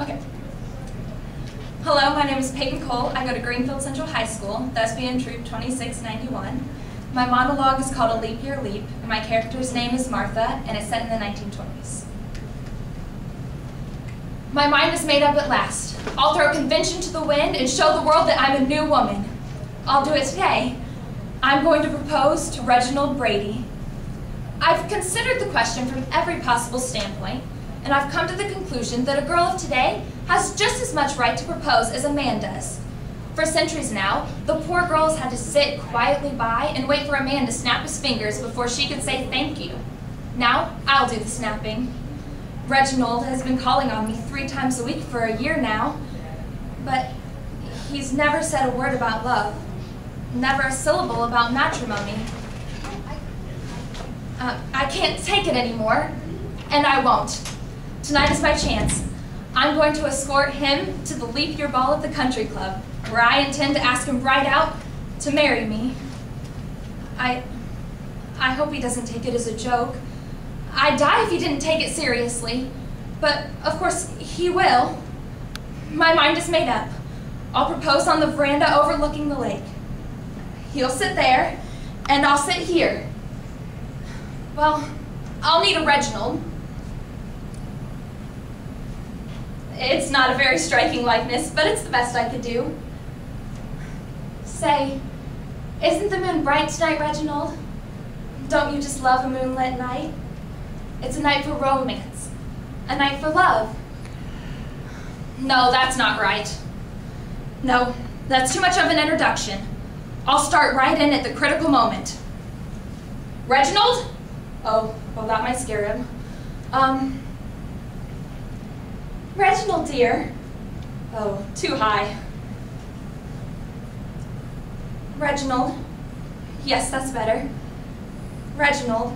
Okay. Hello, my name is Payton Cole. I go to Greenfield Central High School, Thespian Troop 2691. My monologue is called A Leap Year Leap, and my character's name is Martha, and it's set in the 1920s. My mind is made up at last. I'll throw convention to the wind and show the world that I'm a new woman. I'll do it today. I'm going to propose to Reginald Brady. I've considered the question from every possible standpoint, and I've come to the conclusion that a girl of today has just as much right to propose as a man does. For centuries now, the poor girls had to sit quietly by and wait for a man to snap his fingers before she could say thank you. Now, I'll do the snapping. Reginald has been calling on me 3 times a week for a year now, but he's never said a word about love, never a syllable about matrimony. I can't take it anymore, and I won't. Tonight is my chance. I'm going to escort him to the Leap Year Ball at the country club, where I intend to ask him right out to marry me. I hope he doesn't take it as a joke. I'd die if he didn't take it seriously, but of course he will. My mind is made up. I'll propose on the veranda overlooking the lake. He'll sit there, and I'll sit here. Well, I'll need a Reginald. It's not a very striking likeness, but it's the best I could do. Say, isn't the moon bright tonight, Reginald? Don't you just love a moonlit night? It's a night for romance, a night for love. No, that's not right. No, that's too much of an introduction. I'll start right in at the critical moment. Reginald? Oh, well, that might scare him. Reginald, dear. Oh, too high. Reginald. Yes, that's better. Reginald,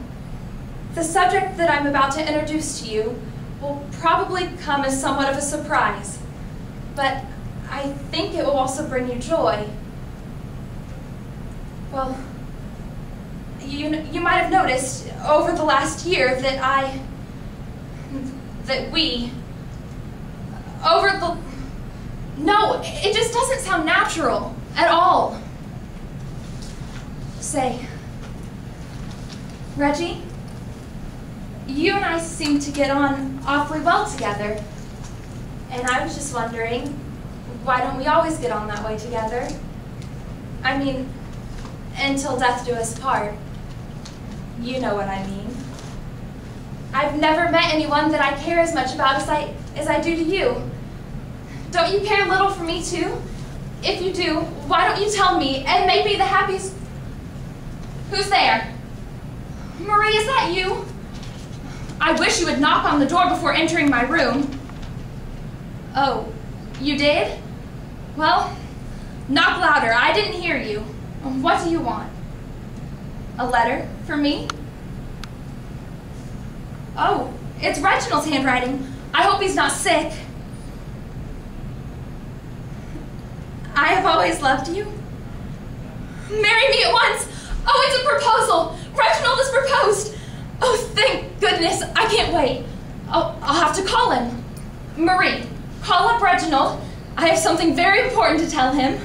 the subject that I'm about to introduce to you will probably come as somewhat of a surprise, but I think it will also bring you joy. Well, you might have noticed over the last year that no, it just doesn't sound natural at all. Say, Reggie, you and I seem to get on awfully well together, and I was just wondering, why don't we always get on that way together? I mean, until death do us part. You know what I mean. I've never met anyone that I care as much about as I do to you. Don't you care a little for me too? If you do, why don't you tell me and make me the happiest? Who's there? Marie, is that you? I wish you would knock on the door before entering my room. Oh, you did? Well, knock louder. I didn't hear you. What do you want? A letter for me? Oh, it's Reginald's handwriting. I hope he's not sick. I have always loved you. Marry me at once. Oh, it's a proposal. Reginald has proposed. Oh, thank goodness. I can't wait. I'll have to call him. Marie, call up Reginald. I have something very important to tell him.